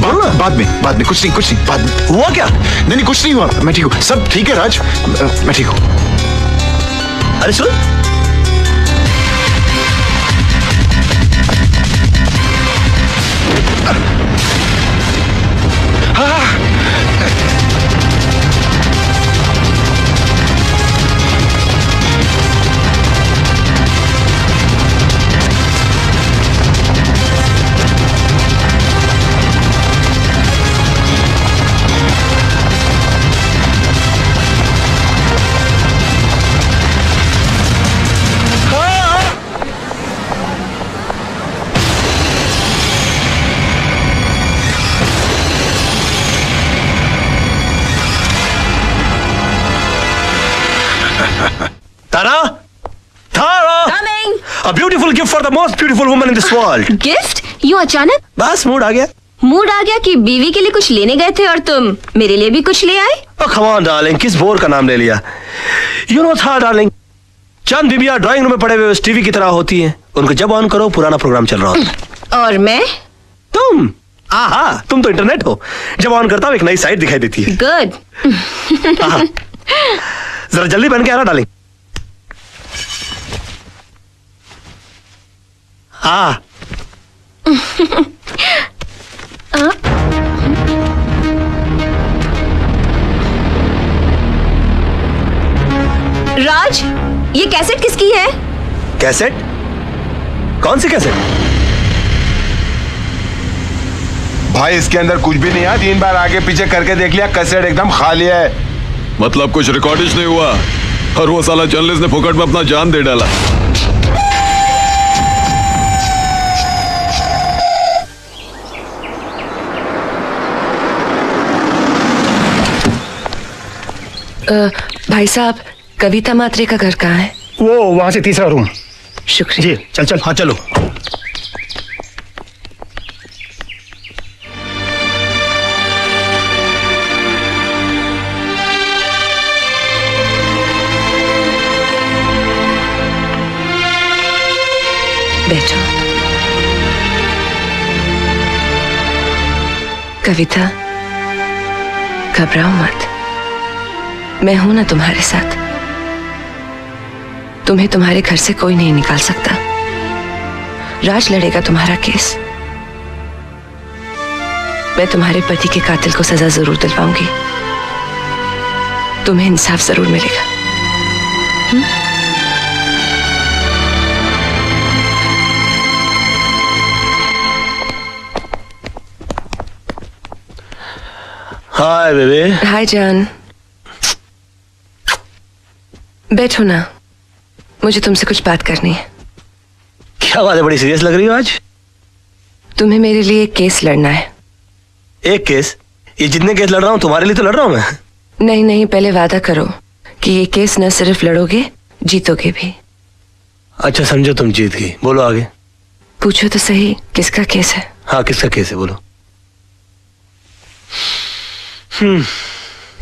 बाद में कुछ नहीं बाद में। हुआ क्या? नहीं कुछ नहीं हुआ, मैं ठीक हूँ, सब ठीक है राज, मैं ठीक हूँ। अरे सुन, A beautiful gift for the most beautiful woman in this world. Gift? यूं अचानक? बस मूड आ गया। मूड आ गया कि बीवी के लिए कुछ लेने गए थे और तुम मेरे लिए भी कुछ ले आए? Oh come on darling, किस बोर का नाम ले लिया? You know था darling, चंद बीबियां ड्राइंग रूम में पड़े हुए टीवी की तरह होती हैं। उनको जब ऑन करो पुराना प्रोग्राम चल रहा होता। और मैं? तुम? आहा, तुम तो इंटरनेट हो। जब ऑन करता हूँ एक नई साइट दिखाई देती है। गुड। जरा जल्दी पहन के आना डार्लिंग। हाँ। राज, ये कैसेट किसकी है? कैसेट? कौन सी कैसेट? भाई इसके अंदर कुछ भी नहीं है, 3 बार आगे पीछे करके देख लिया, कैसेट एकदम खाली है। मतलब कुछ रिकॉर्डिश नहीं हुआ और वो साला जर्नलिस्ट ने फुकट में अपना जान दे डाला। भाई साहब, कविता मात्रे का घर कहाँ है? वो वहां से तीसरा रूम। शुक्रिया। जी चल। हाँ चलो। बैठो। कविता, घबराओ मत, मैं हूं ना तुम्हारे साथ। तुम्हें तुम्हारे घर से कोई नहीं निकाल सकता। राज लड़ेगा तुम्हारा केस। मैं तुम्हारे पति के कातिल को सजा जरूर दिलवाऊंगी। तुम्हें इंसाफ जरूर मिलेगा। Hi baby. हाय जान, बैठो ना, मुझे तुमसे कुछ बात करनी है। क्या बात है, बड़ी सीरियस लग रही हो आज? तुम्हें मेरे लिए एक केस लड़ना है। एक केस? ये जितने केस लड़ रहा हूँ तुम्हारे लिए तो लड़ रहा हूँ मैं। नहीं नहीं, पहले वादा करो कि ये केस न सिर्फ लड़ोगे, जीतोगे भी। अच्छा समझो तुम जीत गई, बोलो आगे। पूछो तो सही, किसका केस है? हाँ किसका केस है, बोलो।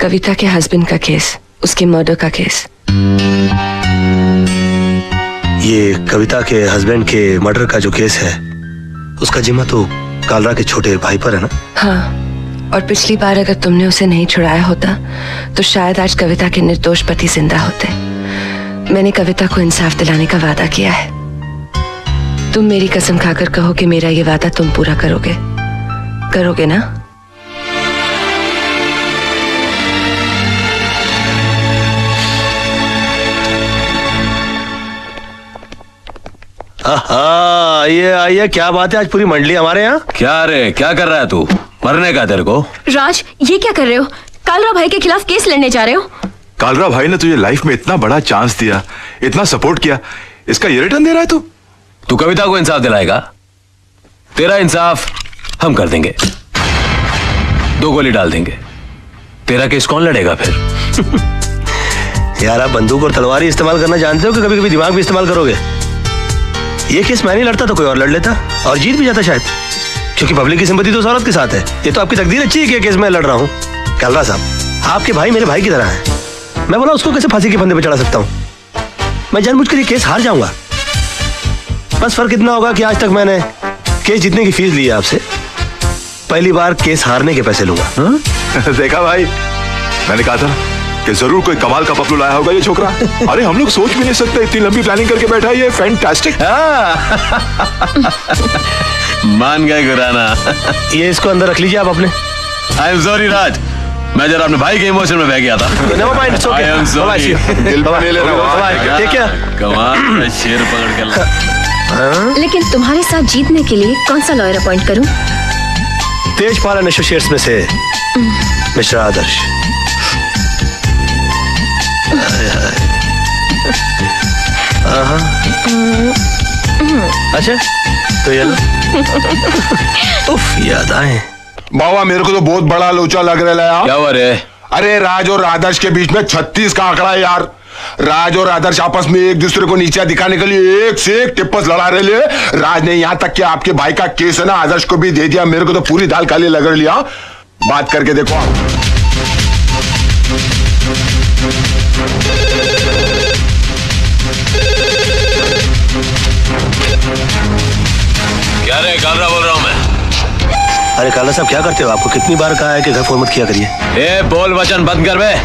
कविता के हस्बैंड का केस, उसके मर्डर का केस। ये कविता के हस्बैंड के मर्डर का जो केस है, उसका जिम्मा तो कालरा के छोटे भाई पर है ना? हाँ, और पिछली बार अगर तुमने उसे नहीं छुड़ाया होता तो शायद आज कविता के निर्दोष पति जिंदा होते। मैंने कविता को इंसाफ दिलाने का वादा किया है। तुम मेरी कसम खाकर कहो कि मेरा ये वादा तुम पूरा करोगे। करोगे ना? आइए, क्या बात है, आज पूरी मंडली हमारे यहाँ। क्या रे, क्या कर रहा है तू? मरने का तेरे को? राज, ये क्या कर रहे हो? कालरा भाई के खिलाफ केस लड़ने जा रहे हो? कालरा भाई ने तुझे लाइफ में इतना बड़ा चांस दिया, इतना सपोर्ट किया, इसका ये रिटर्न दे रहा है तू? तू कविता को इंसाफ दिलाएगा? तेरा इंसाफ हम कर देंगे, 2 गोली डाल देंगे। तेरा केस कौन लड़ेगा फिर? यार आप बंदूक और तलवार इस्तेमाल करना जानते हो कि कभी कभी दिमाग भी इस्तेमाल करोगे? ये केस मैं नहीं लड़ता तो कोई और लड़ लेता और जीत भी जाता शायद, क्योंकि पब्लिक की सिंपैथी तो उस औरत के साथ है। ये तो आपकी तकदीर अच्छी है कि केस मैं लड़ रहा हूँ। कालरा साहब, आपके भाई मेरे भाई की तरह है। मैं बोला उसको कैसे फांसी के फंदे पे चढ़ा सकता हूँ? मैं जानबूझकर ये केस हार जाऊंगा। बस फर्क इतना होगा कि आज तक मैंने केस जीतने की फीस ली है आपसे, पहली बार केस हारने के पैसे लूंगा। देखा भाई, मैंने कहा था कि जरूर कोई कमाल का पपलू लाया होगा ये छोकरा। अरे हम लोग सोच भी नहीं सकते, इतनी लंबी प्लानिंग करके बैठा है ये। फैंटास्टिक। मान गए गुराना। ये इसको अंदर रख लीजिए आप अपने। आई एम सॉरी राज, मैं जरा अपने भाई के इमोशन में बह गया था। Never mind, it's okay. I am sorry. दिल पर ले लेना। ठीक है। कमाल का शेर पकड़ के ला। लेकिन तुम्हारे साथ जीतने के लिए कौन सा लॉयर अपॉइंट करूं? तेजपालन एसोसिएट्स में से मिस्टर आदर्श। अच्छा तो ये लो। उफ, याद आए। बाबा मेरे को तो बहुत बड़ा लोचा लग रहा है यार। क्या हुआ रे? अरे राज और आदर्श के बीच में 36 का आंकड़ा है यार। राज और आदर्श आपस में एक दूसरे को नीचा दिखाने के लिए एक से एक टिप्पस लड़ा रहे हैं। राज ने यहाँ तक कि आपके भाई का केस है ना आदर्श को भी दे दिया। मेरे को तो पूरी दाल काली लग रही है। बात करके देखो आप। क्या रे कालरा बोल रहा हूँ मैं। अरे काला साहब क्या करते हो? आपको कितनी बार कहा है कि घर फोन मत किया करिए। ए बोल वचन बंद कर बे।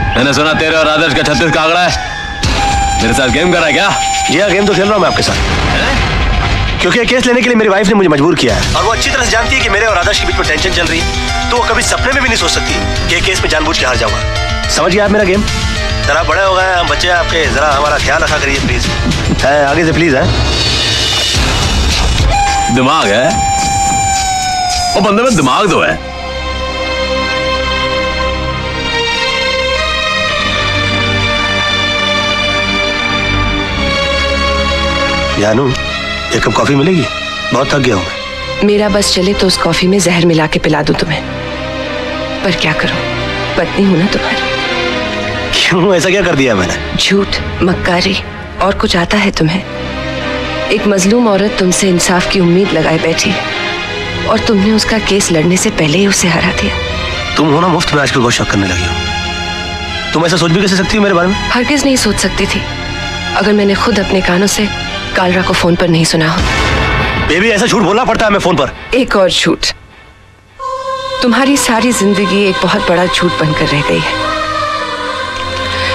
मैंने सुना तेरे और आदर्श का 36 का आंकड़ा है। मेरे साथ गेम करा है क्या? जी हाँ, गेम तो खेल रहा हूँ मैं आपके साथ। क्योंकि केस लेने के लिए मेरी वाइफ ने मुझे मजबूर किया है और वो अच्छी तरह से जानती है कि मेरे और आदर्श के बीच में टेंशन चल रही है। तो वो कभी सपने में भी नहीं सोच सकती कि ये केस में जानबूझ के हार जाऊंगा। समझ गया आप मेरा गेम? जरा बड़े हो गए हम बच्चे आपके, जरा हमारा ख्याल रखा करिए प्लीज। है आगे से प्लीज है। दिमाग है वो बंदे में, दिमाग तो है। जानू एक कप कॉफी मिलेगी? बहुत थक गया हूँ मैं। मेरा बस चले तो उस कॉफी में जहर मिला के पिला दूं तुम्हें, पर क्या करूं, पत्नी हूं ना तुम्हारी। क्यों, ऐसा क्या कर दिया मैंने? झूठ, मक्कारी और कुछ आता है तुम्हें? एक मजलूम औरत तुमसे इंसाफ की उम्मीद लगाए बैठी है और तुमने उसका केस लड़ने से पहले ही उसे हरा दिया। तुम हो ना मुफ्त में आजकल बहुत शक करने लगी हो। तुम ऐसा सोच भी कैसे सकती हो मेरे बारे में? हरगिज नहीं सोच सकती थी अगर मैंने खुद अपने कानों से कालरा को फोन पर नहीं सुना हो। बेबी ऐसा झूठ बोलना पड़ता है हमें फोन पर? एक और झूठ। तुम्हारी सारी जिंदगी एक बहुत बड़ा झूठ बनकर रह गई है।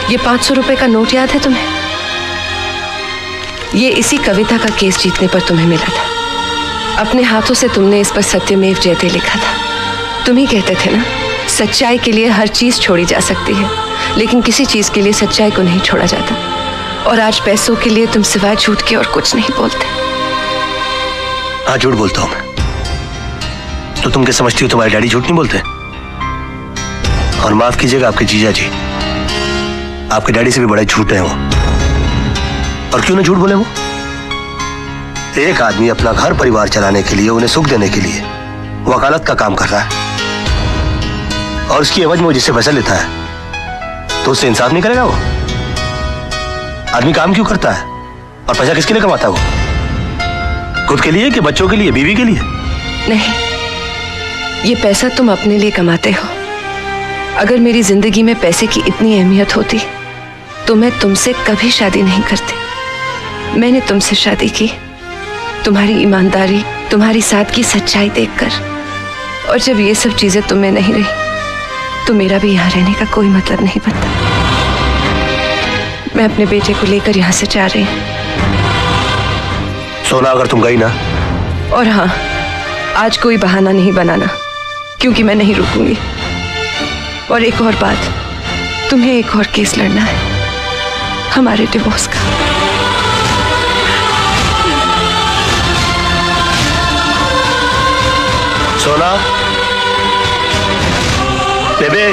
ये 500 रुपए का नोट याद है तुम्हें? ये इसी कविता का केस जीतने पर तुम्हें मिला था। अपने हाथों से तुमने इस पर सत्यमेव जयते लिखा था। तुम ही कहते थे ना, सच्चाई के लिए हर चीज छोड़ी जा सकती है, लेकिन किसी चीज के लिए सच्चाई को नहीं छोड़ा जाता। और आज पैसों के लिए तुम सिवाय झूठ के और कुछ नहीं बोलते। हाँ, झूठ बोलता हूं मैं। तो तुम क्या समझती हो तुम्हारे डैडी झूठ नहीं बोलते? और माफ कीजिएगा आपके जीजा जी, आपके डैडी से भी बड़े झूठे हैं वो। और क्यों ना झूठ बोले वो? एक आदमी अपना घर परिवार चलाने के लिए, उन्हें सुख देने के लिए वकालत का काम कर रहा है और उसकी एवज में वो जिससे पैसा लेता है तो उससे इंसाफ नहीं करेगा वो? आदमी काम क्यों करता है और पैसा किसके लिए कमाता है वो? खुद के लिए कि बच्चों के लिए, बीवी के लिए? नहीं, ये पैसा तुम अपने लिए कमाते हो। अगर मेरी जिंदगी में पैसे की इतनी अहमियत होती तो मैं तुमसे कभी शादी नहीं करती। मैंने तुमसे शादी की तुम्हारी ईमानदारी, तुम्हारी सादगी, सच्चाई देखकर। और जब ये सब चीजें तुम में नहीं रही तो मेरा भी यहाँ रहने का कोई मतलब नहीं बनता। मैं अपने बेटे को लेकर यहाँ से जा रही हूँ। सोना, अगर तुम गई ना। और हाँ, आज कोई बहाना नहीं बनाना, क्योंकि मैं नहीं रुकूंगी। और एक और बात, तुम्हें एक और केस लड़ना है, हमारे डिवोर्स का। सोना, बेबे,